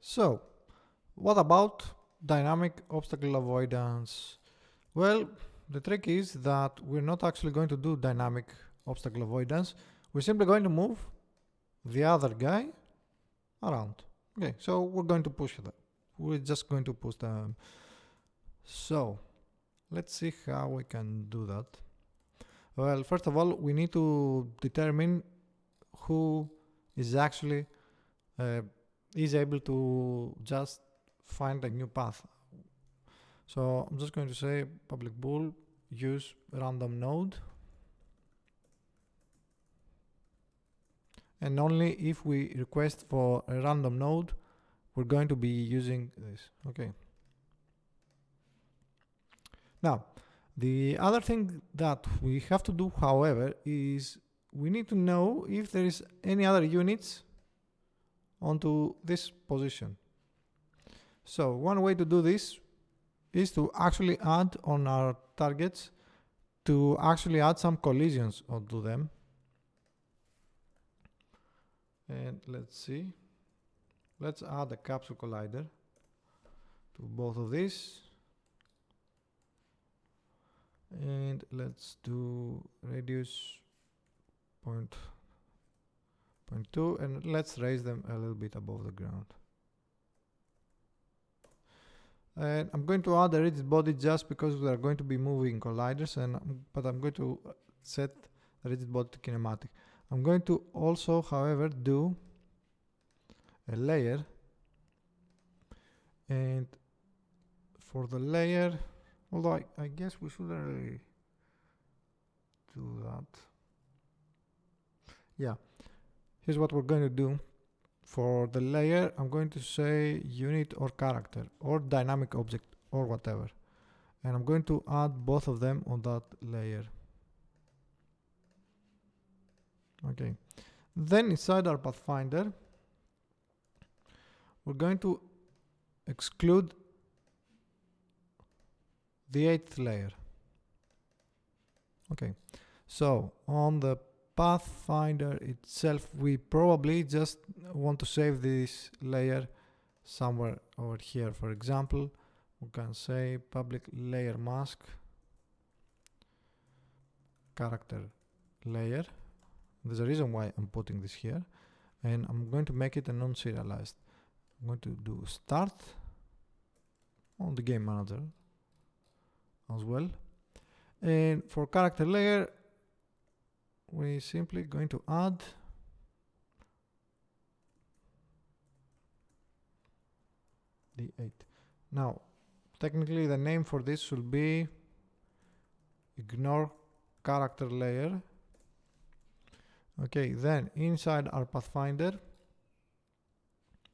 So, what about dynamic obstacle avoidance? Well, the trick is that we're not actually going to do dynamic obstacle avoidance. We're simply going to move the other guy around. Okay, so we're going to push them. We're just going to push them. So, let's see how we can do that. Well, first of all, we need to determine who is actually is able to just find a new path. So I'm just going to say public bool use random node, and only if we request for a random node we're going to be using this. Okay. Now the other thing that we have to do, however, is we need to know if there is any other units onto this position. So one way to do this is to actually add on our targets, to actually add some collisions onto them. And let's see, let's add a capsule collider to both of these, and let's do radius 0.2, and let's raise them a little bit above the ground. And I'm going to add a rigid body just because we are going to be moving colliders, but I'm going to set the rigid body to kinematic. I'm going to also, however, do a layer, and for the layer, although I guess we shouldn't really do that. Yeah, here's what we're going to do. For the layer, I'm going to say unit or character or dynamic object or whatever, and I'm going to add both of them on that layer. Okay, then inside our pathfinder we're going to exclude the 8th layer. Okay, so on the pathfinder itself we probably just want to save this layer somewhere over here. For example, we can say public layer mask character layer. There's a reason why I'm putting this here, and I'm going to make it a non-serialized. I'm going to do start on the game manager as well, and for character layer we're simply going to add the 8. Now technically the name for this should be ignore character layer. Okay, then inside our pathfinder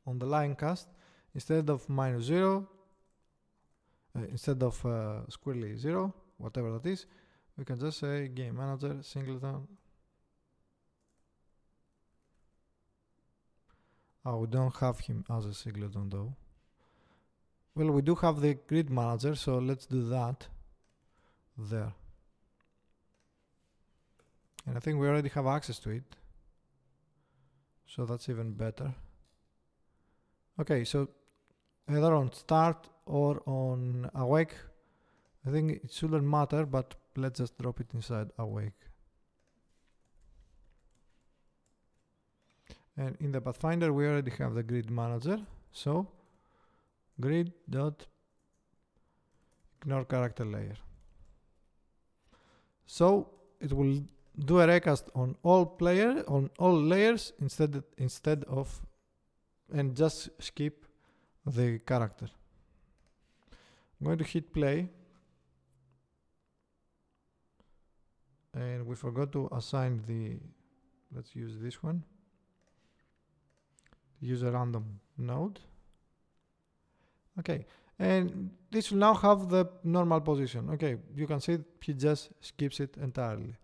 on the line cast, instead of -0, instead of squarely 0, whatever that is, we can just say game manager singleton. Oh, we don't have him as a singleton though. Well, we do have the grid manager, so let's do that there. And I think we already have access to it, so that's even better. Okay, so either on start or on awake, I think it shouldn't matter, but let's just drop it inside awake. And in the pathfinder we already have the grid manager, so grid dot ignore character layer. So it will do a recast on all layers instead of, and just skip the character. I'm going to hit play, and we forgot to assign the, let's use this one, use a random node. Okay, and this will now have the normal position. Okay, you can see he just skips it entirely.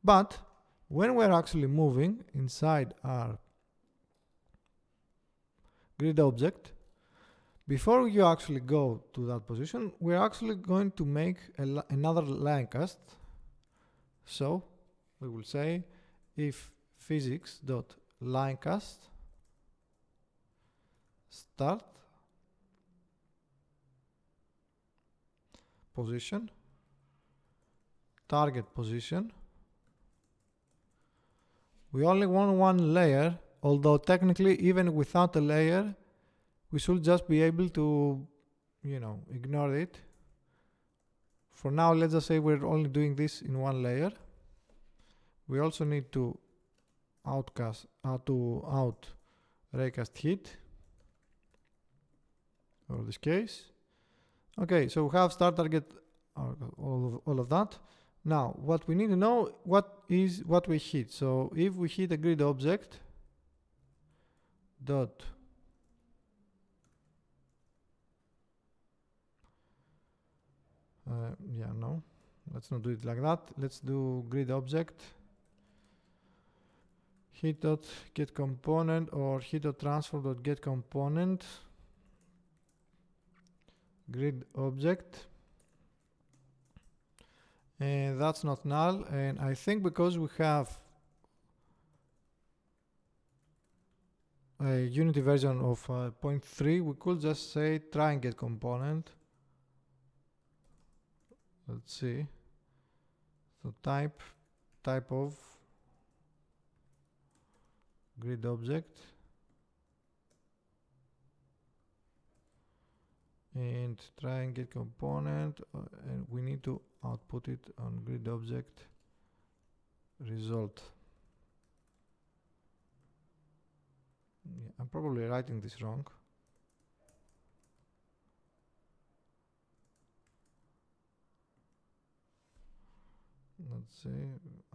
But when we're actually moving inside our grid object, before you actually go to that position, we're actually going to make another line cast. So we will say if physics.linecast start, position, target position. We only want one layer, although technically even without a layer we should just be able to, ignore it. For now, let's just say we're only doing this in one layer. We also need to out raycast hit for this case. Okay, so we have start, target, all of that. Now, what we need to know, what we hit. So if we hit a grid object dot no, let's not do it like that. Let's do grid object hit dot get component or hit dot transform dot get component grid object, and that's not null. And I think because we have a Unity version of 0.3, we could just say try and get component. Let's see. So type of grid object, and try and get component, and we need to output it on grid object result. Yeah, I'm probably writing this wrong. Let's say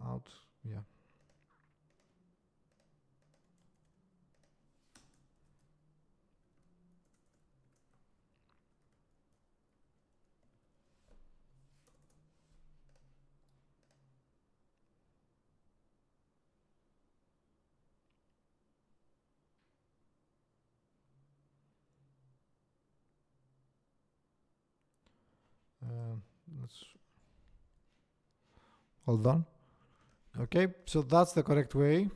out, yeah. Let's hold on. Okay, so that's the correct way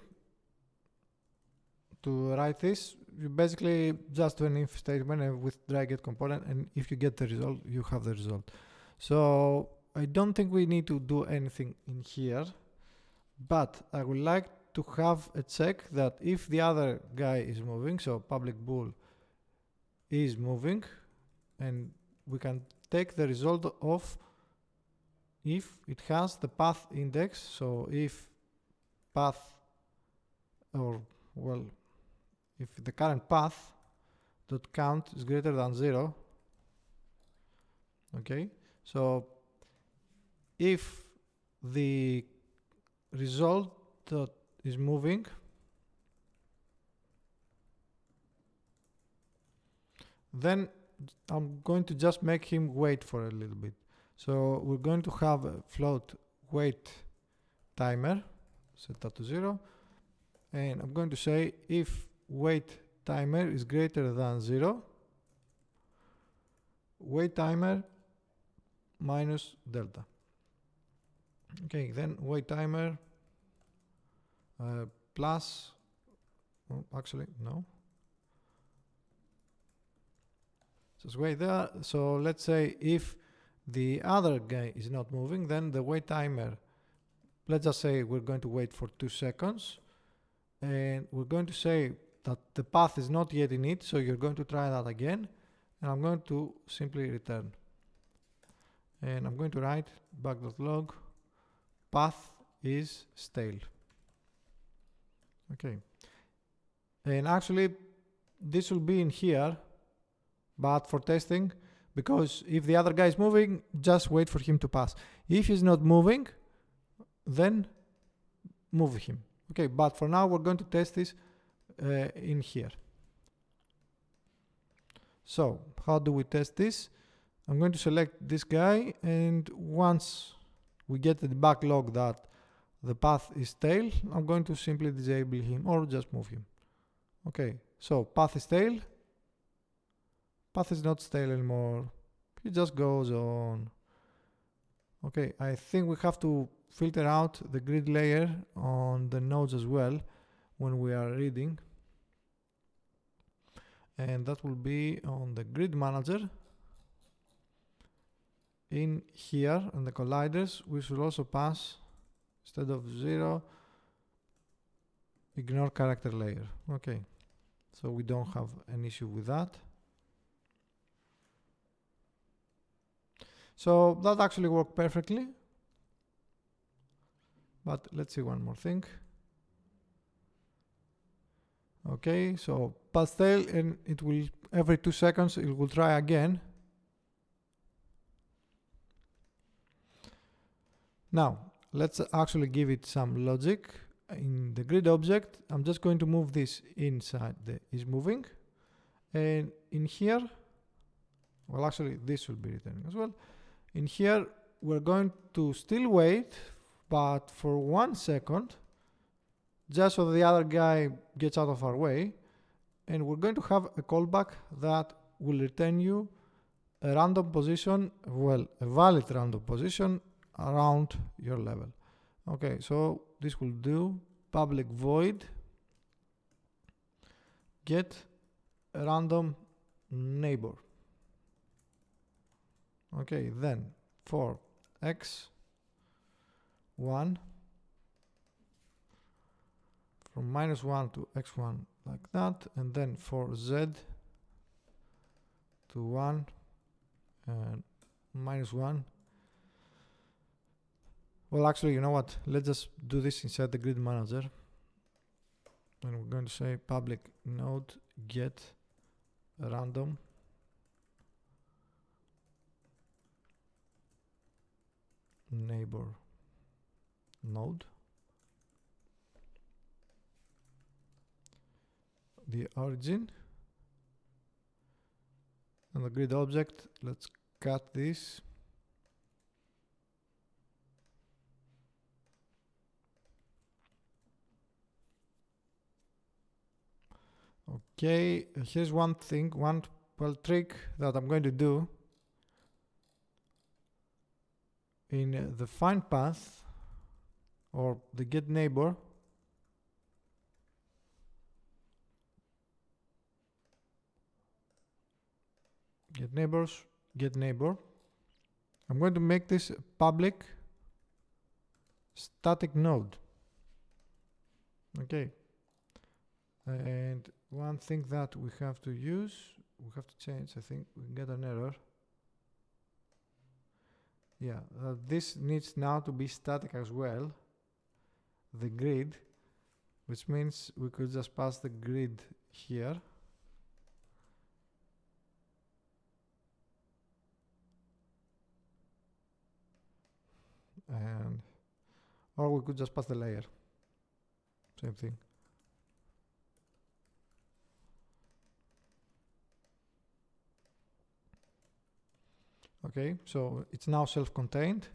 to write this. You basically just do an if statement and with try get component, and if you get the result, you have the result. So I don't think we need to do anything in here, but I would like to have a check that if the other guy is moving, so public bool is moving, and we can take the result of if it has the path index. So if path, or well, if the current path dot count is greater than 0, okay, so if the result that is moving then I'm going to just make him wait for a little bit. So we're going to have a float wait timer, set that to 0, and I'm going to say if wait timer is greater than 0, wait timer minus delta. Okay, then wait timer plus, actually no, just wait there. So let's say if the other guy is not moving, then the wait timer, let's just say we're going to wait for 2 seconds, and we're going to say that the path is not yet in it, so you're going to try that again, and I'm going to simply return, and I'm going to write back.log path is stale. Okay, and actually this will be in here, but for testing, because if the other guy is moving, just wait for him to pass. If he's not moving, then move him. Okay, but for now we're going to test this in here. So how do we test this? I'm going to select this guy, and once we get the debug log that the path is stale, I'm going to simply disable him or just move him. Okay, so path is stale. Path is not stale anymore. It just goes on. Okay, I think we have to filter out the grid layer on the nodes as well when we are reading. and that will be on the grid manager. In here, on the colliders, we should also pass, instead of 0, ignore character layer. Okay, so we don't have an issue with that. So that actually worked perfectly. But let's see one more thing. Okay, so pastel, and it will, every 2 seconds, it will try again. Now, let's actually give it some logic. In the grid object, I'm just going to move this inside the is moving. And in here, well, actually, this should be returning as well. In here, we're going to still wait, but for 1 second, just so the other guy gets out of our way. And we're going to have a callback that will return you a random position, well, a valid random position around your level. Okay, so this will do public void get a random neighbor. Okay, then for x1, from -1 to x1 like that, and then for z to 1 and -1. Well, actually, you know what? Let's just do this inside the grid manager. And we're going to say public node get a random neighbor node. The origin and the grid object. Let's cut this. Okay, here's one thing, one trick that I'm going to do. In the find path or the get neighbor, get neighbors, get neighbor, I'm going to make this a public static node. Okay. And one thing that we have to use, we have to change, I think we get an error. Yeah, this needs now to be static as well, the grid, which means we could just pass the grid here. And, or we could just pass the layer, same thing. Okay, so it's now self-contained.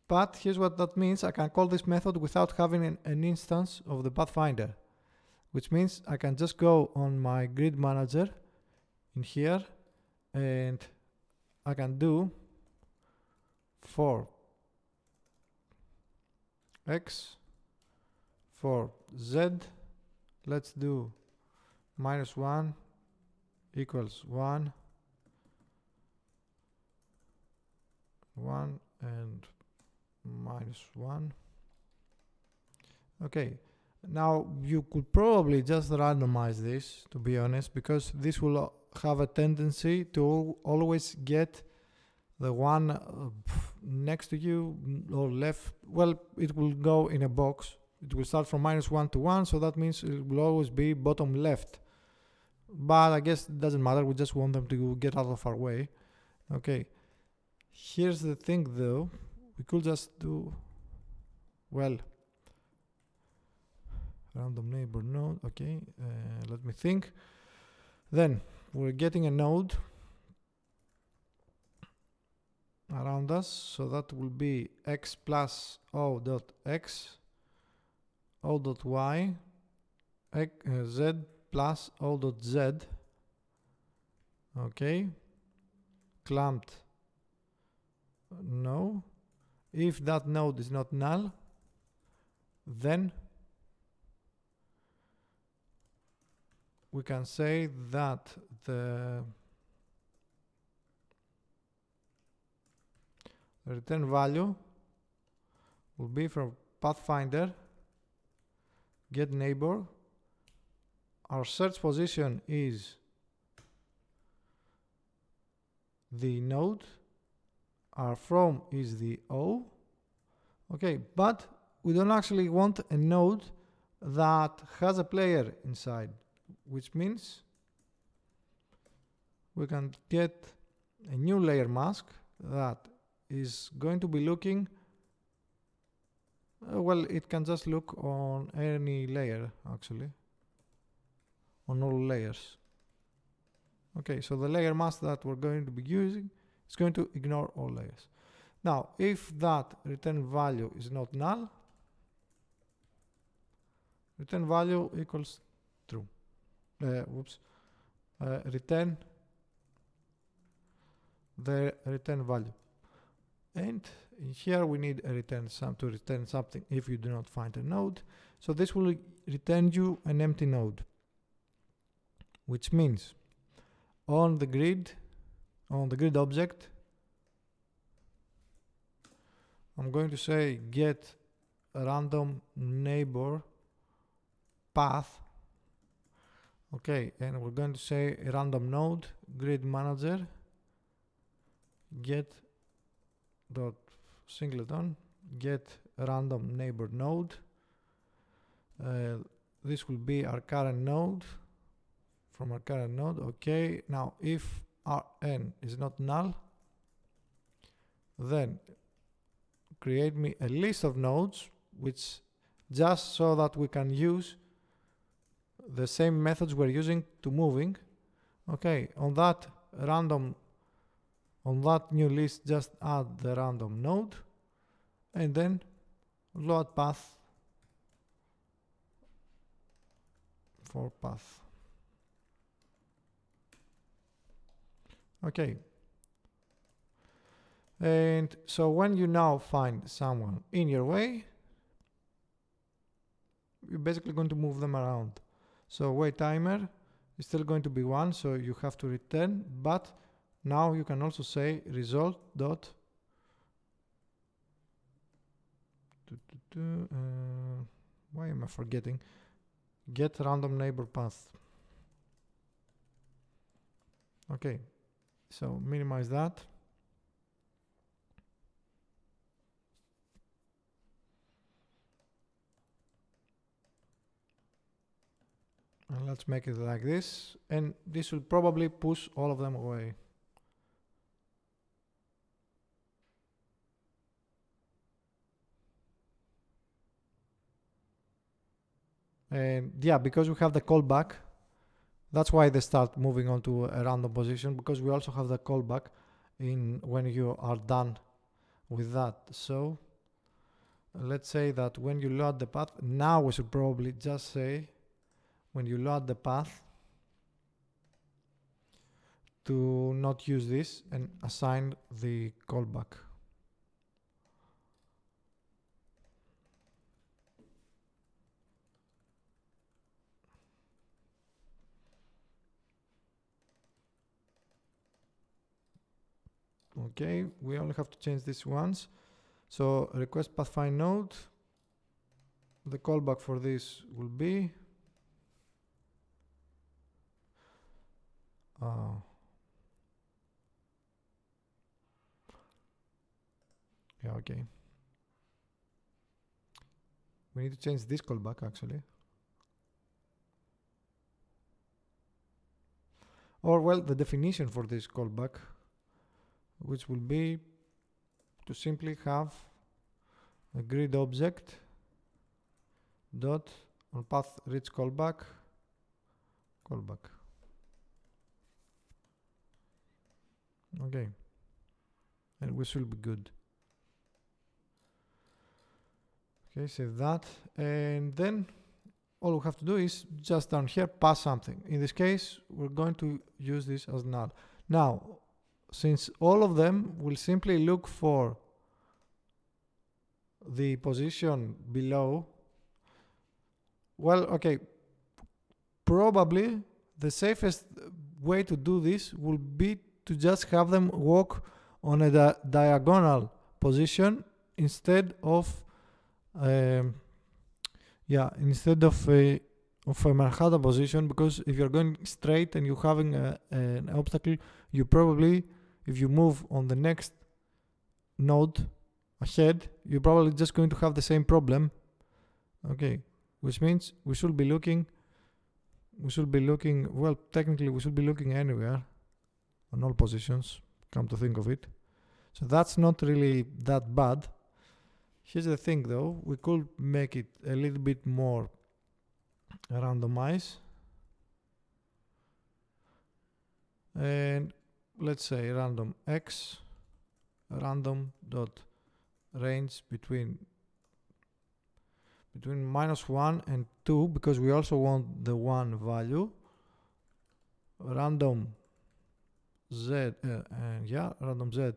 But here's what that means. I can call this method without having an instance of the Pathfinder, which means I can just go on my grid manager in here and I can do for x, for z, let's do -1 equals 1, 1 and -1. Okay, now you could probably just randomize this, to be honest, because this will have a tendency to always get the one next to you or left. Well, it will go in a box. It will start from -1 to 1, so that means it will always be bottom left. But I guess it doesn't matter, we just want them to get out of our way. Okay, here's the thing though, we could just do, well, random neighbor node. Okay, let me think. Then we're getting a node around us, so that will be x plus o dot x, o dot y, z plus o dot z. Okay, clamped no. If that node is not null, then we can say that the return value will be from Pathfinder get neighbor. Our search position is the node. Our from is the O. Okay, but we don't actually want a node that has a player inside, which means we can get a new layer mask that is going to be looking, well, it can just look on any layer actually, on all layers. Okay, so the layer mask that we're going to be using is going to ignore all layers. Now, if that return value is not null, return value equals true. Return the return value. And in here we need a return to return something if you do not find a node. So this will return you an empty node, which means on the grid object, I'm going to say get a random neighbor path. Okay, and we're going to say a random node grid manager get dot singleton get a random neighbor node. This will be our current node from our current node. Okay, now if Rn is not null, then create me a list of nodes, which just so that we can use the same methods we're using to moving. Okay, on that new list, just add the random node and then load path for path. Okay. And so when you now find someone in your way, you're basically going to move them around. So wait timer is still going to be 1, so you have to return, but now you can also say result dot why am I forgetting? Get random neighbor path. Okay, so minimize that. And let's make it like this, and this will probably push all of them away. And yeah, because we have the callback, that's why they start moving on to a random position, because we also have the callback in when you are done with that. So let's say that when you load the path, now we should probably just say when you load the path to not use this and assign the callback. Okay, we only have to change this once. So request path find node. The callback for this will be yeah, okay. We need to change this callback actually. Or well, the definition for this callback, which will be to simply have a grid object dot on path reach callback. Okay, and we should be good. Okay, save that, and then all we have to do is just down here pass something. In this case, we're going to use this as null. Now, since all of them will simply look for the position below, well, okay, probably the safest way to do this will be to just have them walk on a diagonal position instead of a Manhattan position, because if you're going straight and you're having an obstacle, you probably, if you move on the next node ahead, you're probably just going to have the same problem. Okay, which means we should be looking, well, technically we should be looking anywhere on all positions, come to think of it. So that's not really that bad. Here's the thing though, we could make it a little bit more randomized. And let's say random x, random dot range between -1 and 2, because we also want the 1 value. Random z, random z,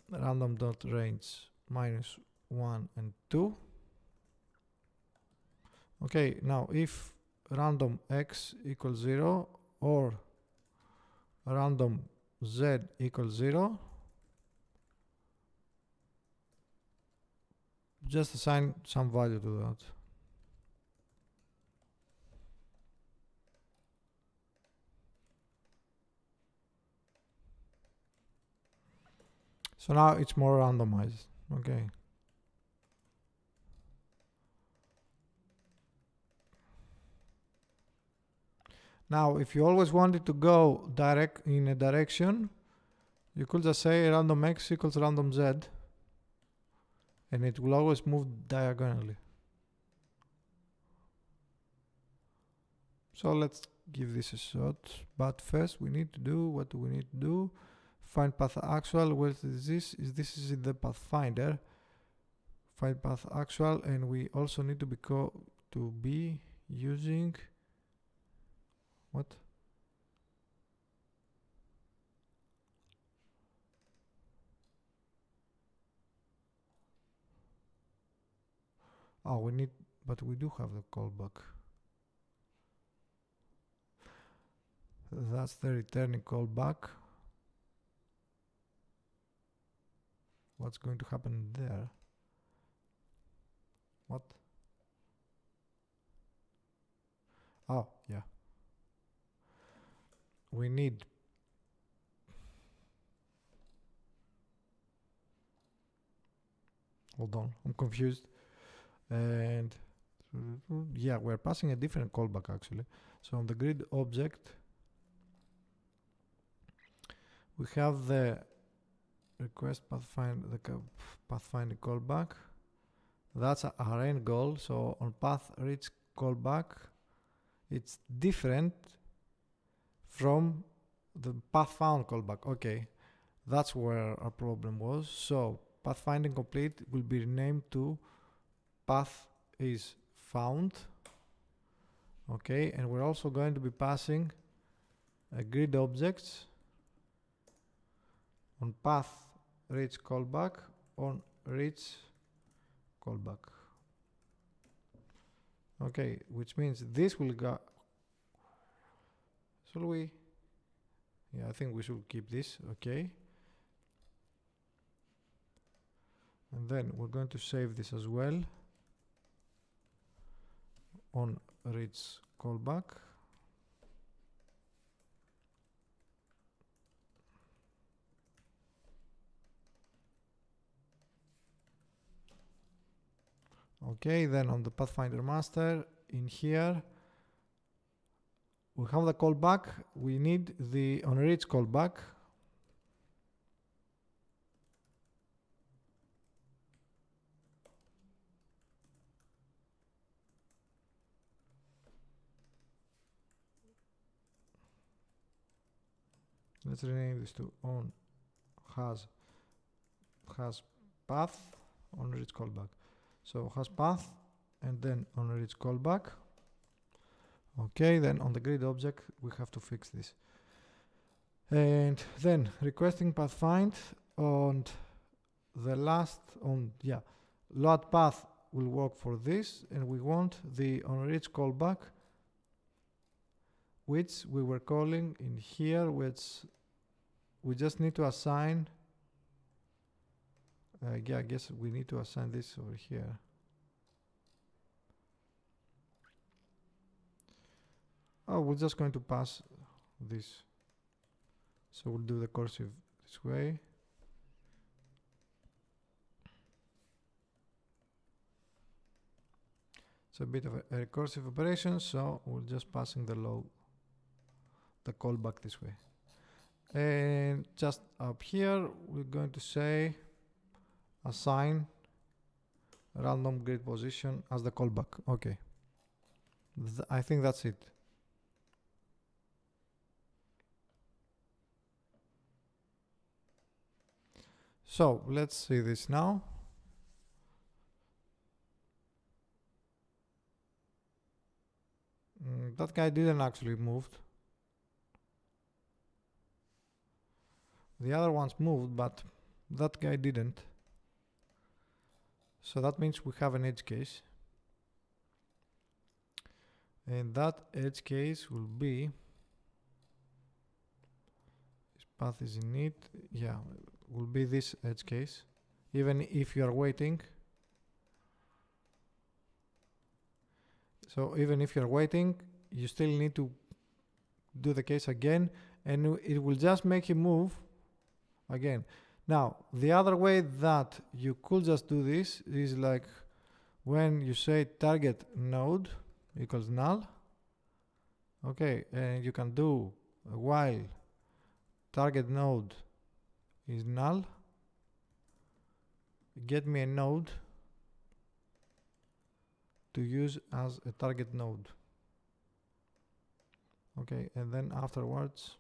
random dot range -1 and 2. Okay, now if random x equals 0 or random z equals 0, just assign some value to that. So now it's more randomized. Okay. Now, if you always wanted to go direct in a direction, you could just say random x equals random z, and it will always move diagonally. So let's give this a shot. But first we need to do, what do we need to do? Find path actual. What is this? This is in the pathfinder. Find path actual, and we also need to be using what? Oh, we need, but we do have the callback. That's the returning callback. What's going to happen there? What? Oh, yeah. We need hold on, I'm confused. And yeah, we're passing a different callback actually. So on the grid object, we have the request pathfinder callback. That's our end goal. So on path reach callback, it's different from the path found callback. Okay, that's where our problem was. So pathfinding complete will be renamed to path is found. Okay, and we're also going to be passing a grid objects on path reach callback, on reach callback. Okay, which means this will go. Shall we? Yeah, I think we should keep this. Okay. And then we're going to save this as well on reach callback. Okay, then on the Pathfinder master, in here, we have the callback. We need the on reach callback. Let's rename this to on has path on reach callback. So has path and then on reach callback. Okay, then on the grid object we have to fix this. And then requesting path find on the last load path will work for this, and we want the on reach callback which we were calling in here, which we just need to assign. Yeah, I guess we need to assign this over here. Oh, we're just going to pass this. So we'll do the cursive this way. It's a bit of a recursive operation, so we're just passing the callback this way. And just up here, we're going to say assign random grid position as the callback. Okay. I think that's it. So let's see this now. That guy didn't actually move. The other ones moved, but that guy didn't. So that means we have an edge case. And that edge case will be, this path is in it, yeah, will be this edge case. Even if you are waiting. So even if you're waiting, you still need to do the case again, and it will just make you move again. Now, the other way that you could just do this is like when you say target node equals null. Okay, and you can do a while target node is null, get me a node to use as a target node. Okay, and then afterwards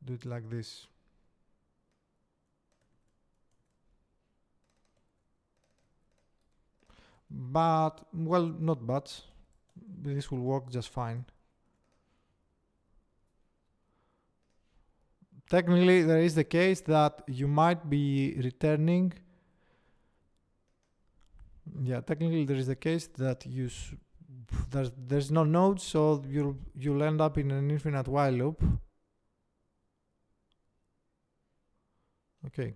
do it like this. But, well, not but. This will work just fine. Technically, there is the case that you might be returning. Yeah, technically there is the case that there's no nodes, so you'll end up in an infinite while loop. Okay.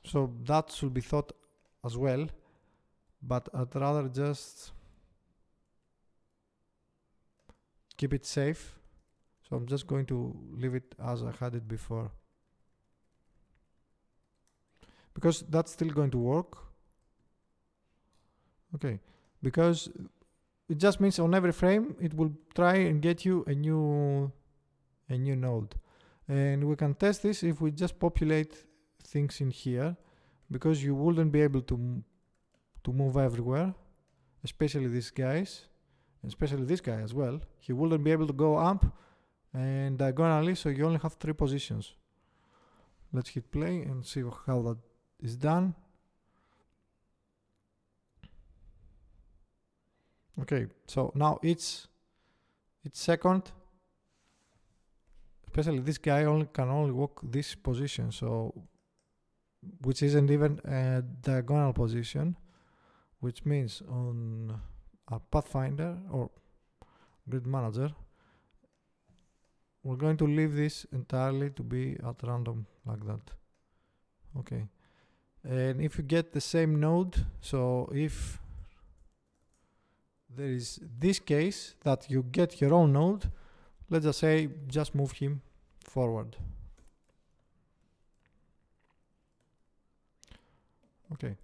So that should be thought as well, but I'd rather just keep it safe. So I'm just going to leave it as I had it before, because that's still going to work. Okay, because it just means on every frame it will try and get you a new node. And we can test this if we just populate things in here, because you wouldn't be able to move everywhere, especially these guys, especially this guy as well. He wouldn't be able to go up and diagonally, so you only have 3 positions. Let's hit play and see how that is done. Okay, so now each second, especially this guy can only walk this position, so which isn't even a diagonal position, which means on a Pathfinder or Grid Manager, we're going to leave this entirely to be at random like that. Okay, and if you get the same node, so if there is this case that you get your own node, let's just say just move him forward. Okay,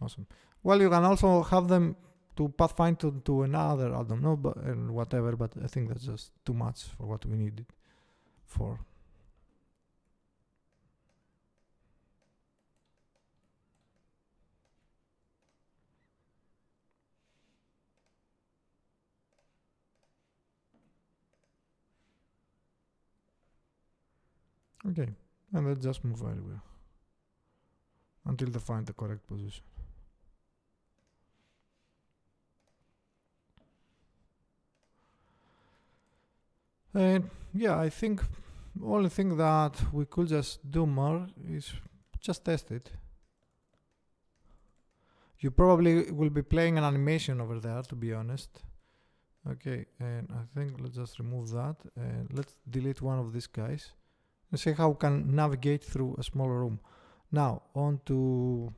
awesome. Well, you can also have them to pathfind to another random node and whatever, but I think that's just too much for what we need it for. Okay, and let's just move everywhere until they find the correct position. And yeah, I think the only thing that we could just do more is just test it. You probably will be playing an animation over there, to be honest. Okay, and I think let's just remove that and let's delete one of these guys and see how we can navigate through a small room. Now on to,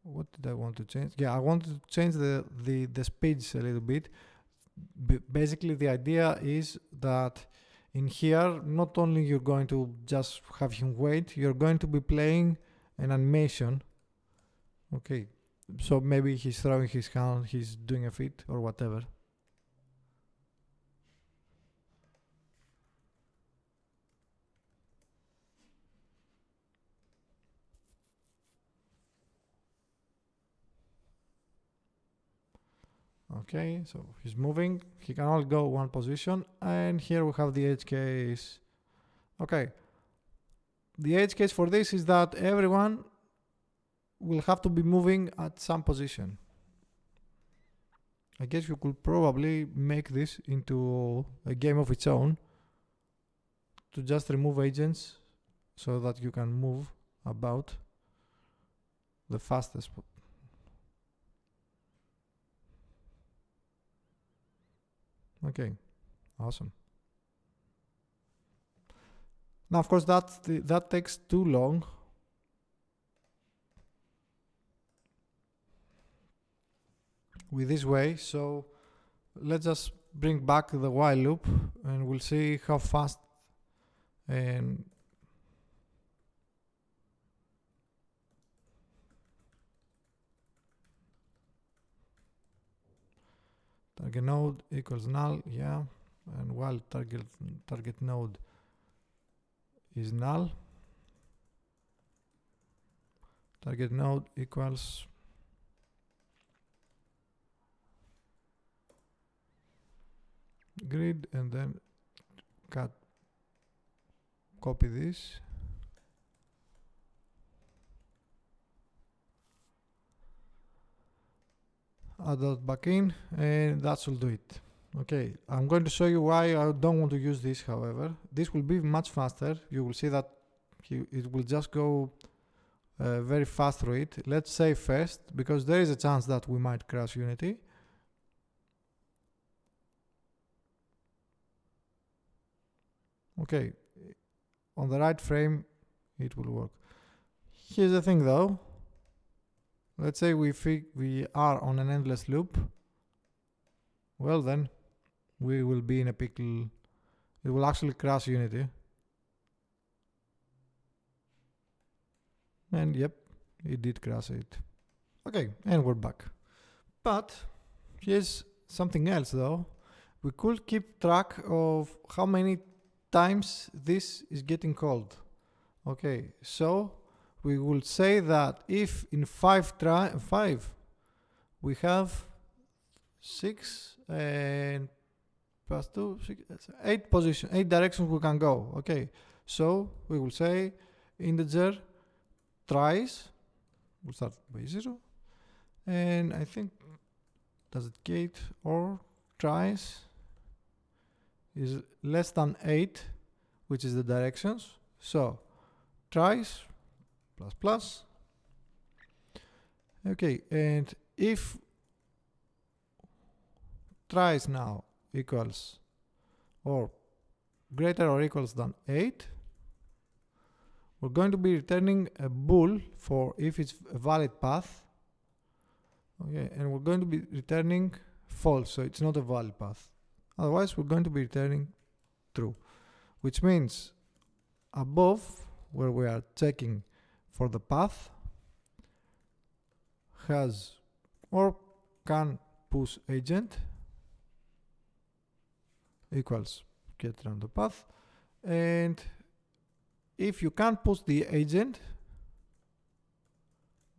what did I want to change? Yeah, I wanted to change the speeds a little bit. Basically the idea is that in here, not only you're going to just have him wait, you're going to be playing an animation. Okay, so maybe he's throwing his hand, he's doing a feat or whatever. Okay, so he's moving, he can only go one position, and here we have the edge case. Okay, the edge case for this is that everyone will have to be moving at some position. I guess you could probably make this into a game of its own to just remove agents so that you can move about the fastest. Okay, awesome. Now, of course, that takes too long. With this way, so let's just bring back the while loop and we'll see how fast and target node equals null, yeah, and while target node is null, target node equals grid, and then copy this, add that back in, and that should do it. Okay, I'm going to show you why I don't want to use this, however. This will be much faster. You will see that it will just go very fast through it. Let's save first, because there is a chance that we might crash Unity. Okay, on the right frame it will work. Here's the thing though. Let's say we are on an endless loop. Well then, we will be in a pickle. It will actually crash Unity. And yep, it did crash it. Okay, and we're back. But here's something else though. We could keep track of how many times this is getting called. Okay, so we will say that if in 5 we have 6 and plus 2, 6, 8 directions we can go. Okay, so we will say integer tries, we'll start by 0, and I think does it gate or tries is less than 8, which is the directions. So tries plus plus. Okay, and if tries now equals or greater or equals than 8, we're going to be returning a bool for if it's a valid path. Okay, and we're going to be returning false, so it's not a valid path. Otherwise, we're going to be returning true, which means above, where we are checking for the path, has or can push agent equals get around the path, and if you can't push the agent,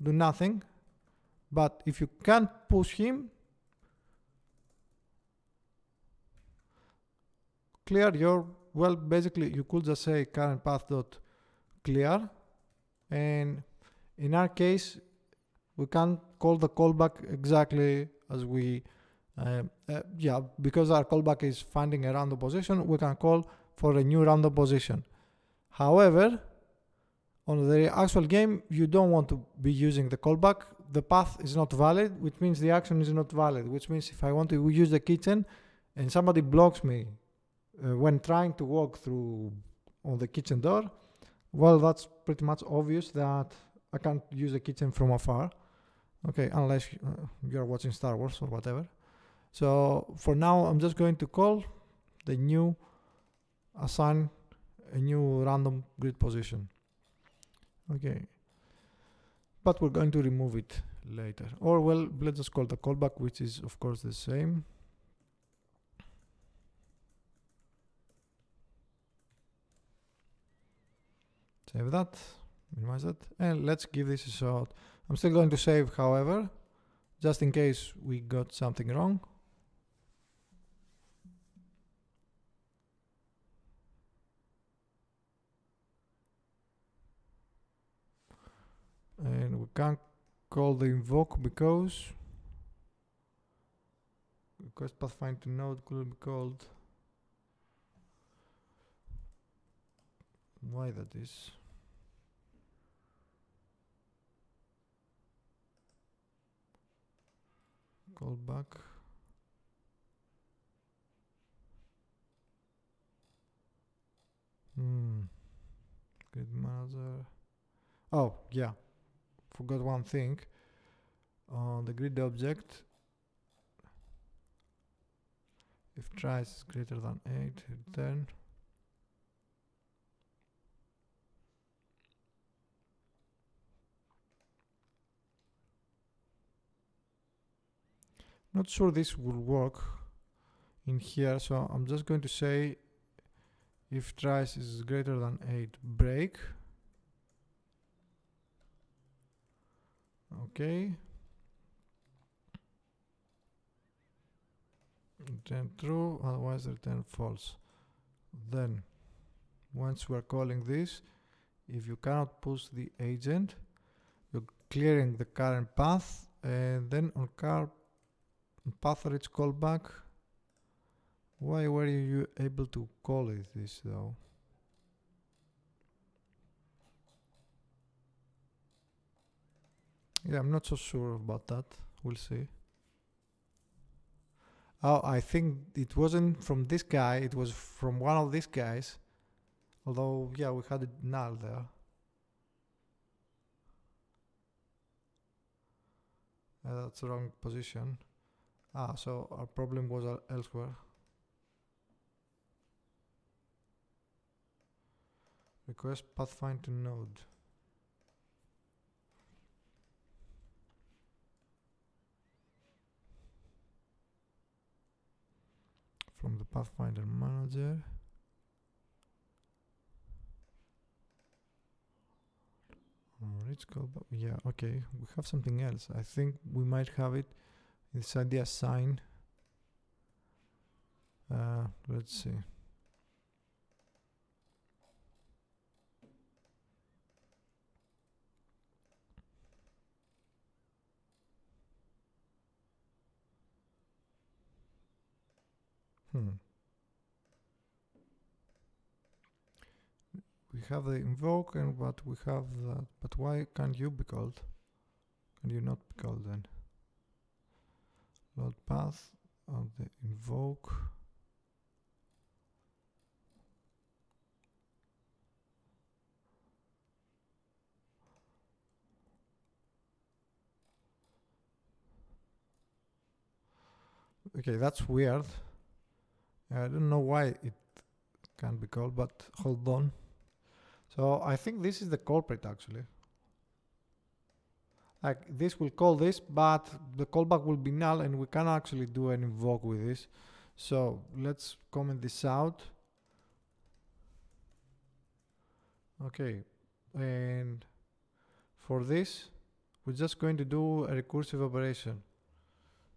do nothing, but if you can't push him, clear your, well, basically you could just say current path dot clear, and in our case we can call the callback exactly as we yeah, because our callback is finding a random position, we can call for a new random position. However, On the actual game, you don't want to be using the callback. The path is not valid, which means the action is not valid, which means if I want to use the kitchen and somebody blocks me when trying to walk through on the kitchen door, well, that's pretty much obvious that I can't use the kitchen from afar. Okay, unless you're watching Star Wars or whatever. So for now, I'm just going to call the new assign a new random grid position. Okay, but we're going to remove it later. Or well, let's just call the callback, which is of course the same. Save that, minimize that, and let's give this a shot. I'm still going to save, however, just in case we got something wrong. And we can't call the invoke because request pathfinder to node could be called. Why that is? Callback. Grid manager. Oh yeah, forgot one thing. On the grid object, if tries is greater than 8, return. Not sure this will work in here, so I'm just going to say if tries is greater than 8, break. Okay. Return true, otherwise return false. Then, once we're calling this, if you cannot push the agent, you're clearing the current path, and then on path reach callback. Why were you able to call it this though? Yeah, I'm not so sure about that. We'll see. Oh, I think it wasn't from this guy, it was from one of these guys. Although, yeah, we had it null there. That's the wrong position. So our problem was elsewhere. Request pathfinder to node. From the pathfinder manager. Reach callback. Yeah, okay. We have something else. I think we might have it inside the assign. Let's see. We have the invoke, and but we have that. But why can't you be called? Can you not be called then? Load path of the invoke. Okay, that's weird. I don't know why it can't be called, but hold on. So I think this is the culprit actually. Like this will call this, but the callback will be null and we can't actually do an invoke with this. So let's comment this out. Okay, and for this, we're just going to do a recursive operation.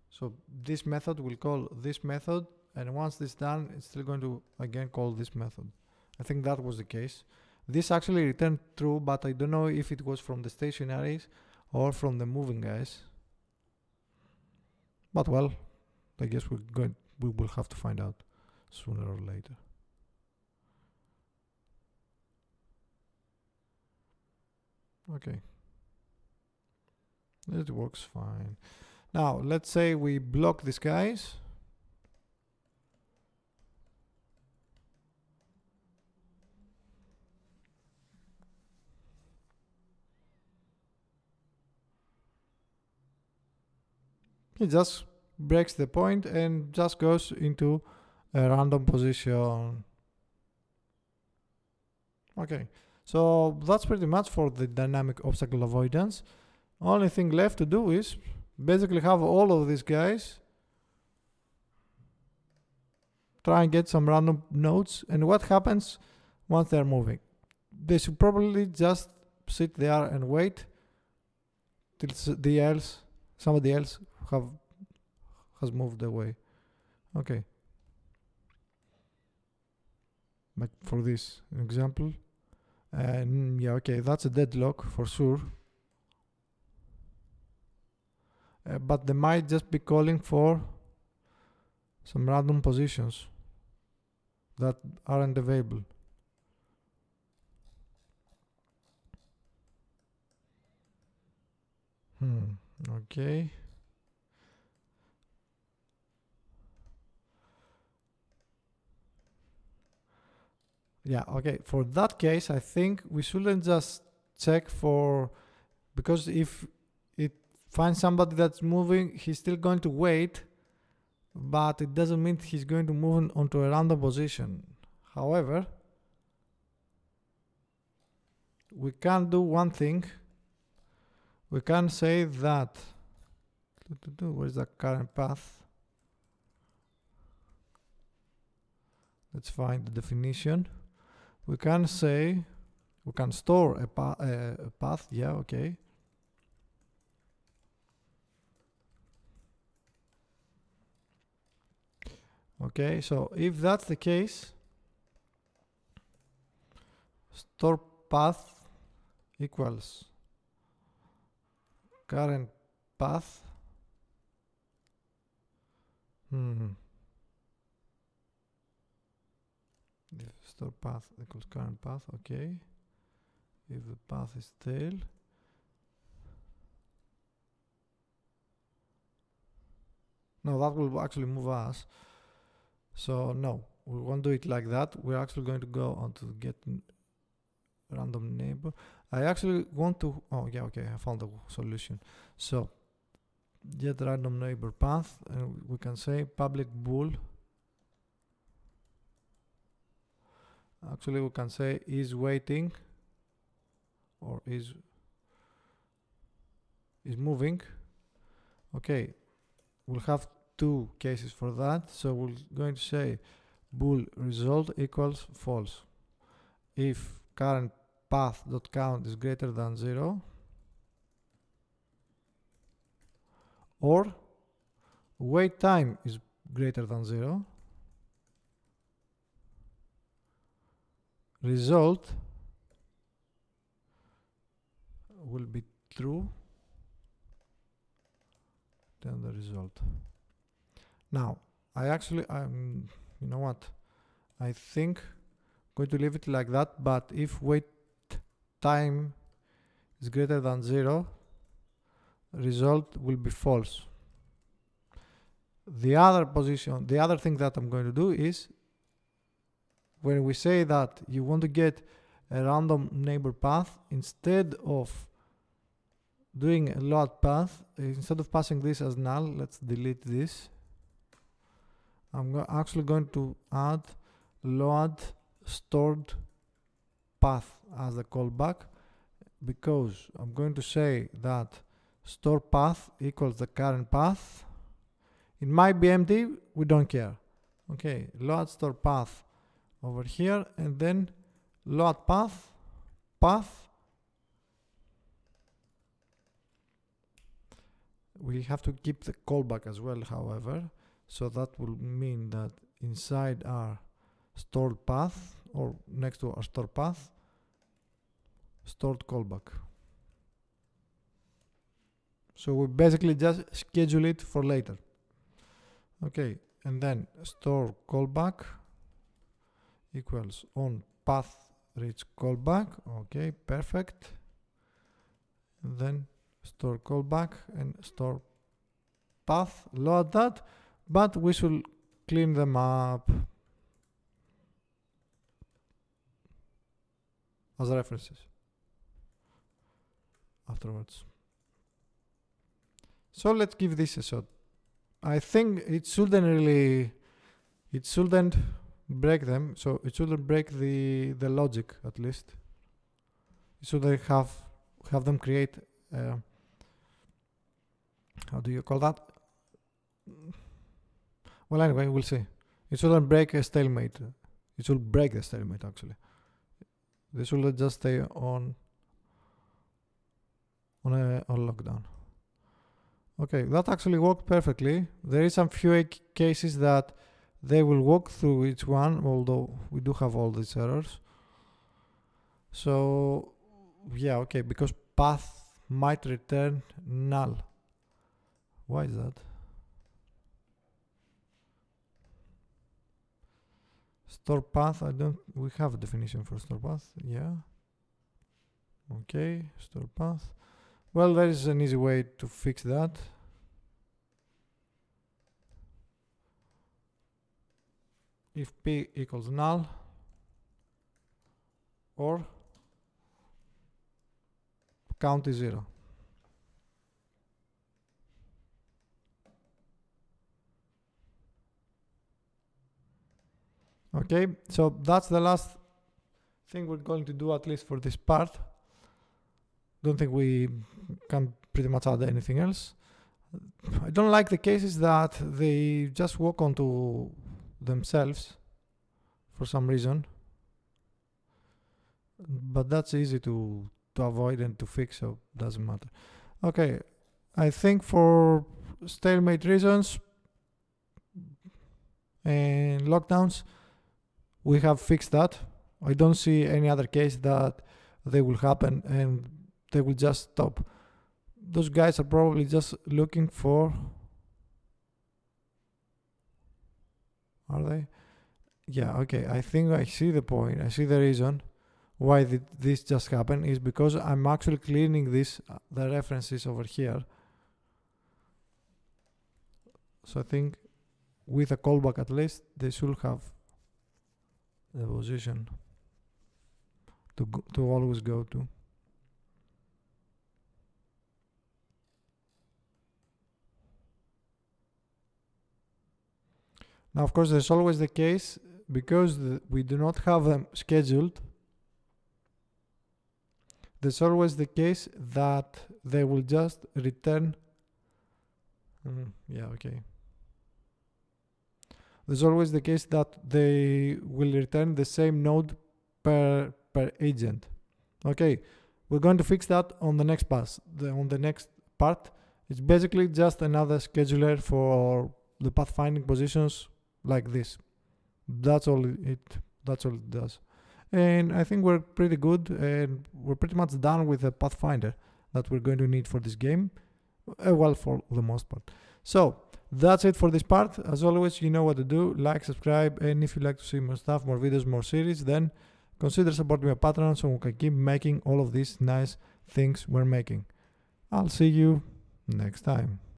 So this method will call this method, and once this is done, it's still going to again call this method. I think that was the case. This actually returned true, but I don't know if it was from the stationaries or from the moving guys. But well, I guess we will have to find out sooner or later. Okay, it works fine. Now let's say we block these guys. It just breaks the point and just goes into a random position. Okay, so that's pretty much for the dynamic obstacle avoidance. Only thing left to do is basically have all of these guys try and get some random nodes, and what happens once they're moving? They should probably just sit there and wait till somebody else has moved away. Okay. Like for this example. And yeah, okay, that's a deadlock for sure. But they might just be calling for some random positions that aren't available. Okay. Yeah, okay. For that case, I think we shouldn't just check for, because if it finds somebody that's moving, he's still going to wait, but it doesn't mean he's going to move onto a random position. However, we can do one thing. We can say that, where's the current path? Let's find the definition. We can say, we can store a path, yeah, okay. Okay, so if that's the case, store path equals current path. If store path equals current path, okay. If the path is tail, no, that will actually move us. So no, we won't do it like that. We're actually going to go on to get random neighbor. I actually want to, oh yeah, okay, I found the solution. So get random neighbor path, and we can say public bool. Actually, we can say is waiting or is moving. Okay, we'll have two cases for that. So we're going to say bool result equals false if current path.count is greater than 0, or wait time is greater than 0. Result will be true, then the result. Now, you know what? I think I'm going to leave it like that, but if wait time is greater than 0, result will be false. The other thing that I'm going to do is, when we say that you want to get a random neighbor path, instead of doing a load path, instead of passing this as null, let's delete this. I'm actually going to add load stored path as the callback, because I'm going to say that store path equals the current path. It might be empty, we don't care. Okay, load store path over here, and then load path. We have to keep the callback as well, however, so that will mean that inside our stored path, or next to our stored path, stored callback. So we basically just schedule it for later. Okay, and then store callback equals on path reach callback. Okay, perfect. and then store callback and store path, load that, but we should clean them up as references afterwards. So let's give this a shot. I think it shouldn't break them, so it shouldn't break the logic at least. It should have them create how do you call that? Well, anyway, we'll see. It shouldn't break a stalemate. It should break the stalemate actually. They should just stay on lockdown. Okay, that actually worked perfectly. There is some few cases that they will walk through each one, although we do have all these errors. So yeah, okay, because path might return null. Why is that? Store path, we have a definition for store path, yeah. Okay, store path. Well, there is an easy way to fix that. If p equals null, or count is 0. Okay, so that's the last thing we're going to do, at least for this part. Don't think we can pretty much add anything else. I don't like the cases that they just walk onto themselves for some reason, but that's easy to avoid and to fix, so it doesn't matter. Okay, I think for stalemate reasons and lockdowns, we have fixed that. I don't see any other case that they will happen and they will just stop. Those guys are probably just looking for... Are they? Yeah, okay, I think I see the point. I see the reason why this just happened is because I'm actually cleaning the references over here. So I think with a callback at least, they should have the position to always go to. Now, of course, there's always the case, because we do not have them scheduled, there's always the case that they will just return. Yeah, okay. There's always the case that they will return the same node per agent. Okay, we're going to fix that on the next pass. On the next part, it's basically just another scheduler for the pathfinding positions like this. That's all it does. And I think we're pretty good, and we're pretty much done with the pathfinder that we're going to need for this game. Well, for the most part. So that's it for this part. As always, you know what to do. Like, subscribe, and if you like to see more stuff, more videos, more series, then consider supporting my Patreon so we can keep making all of these nice things we're making. I'll see you next time.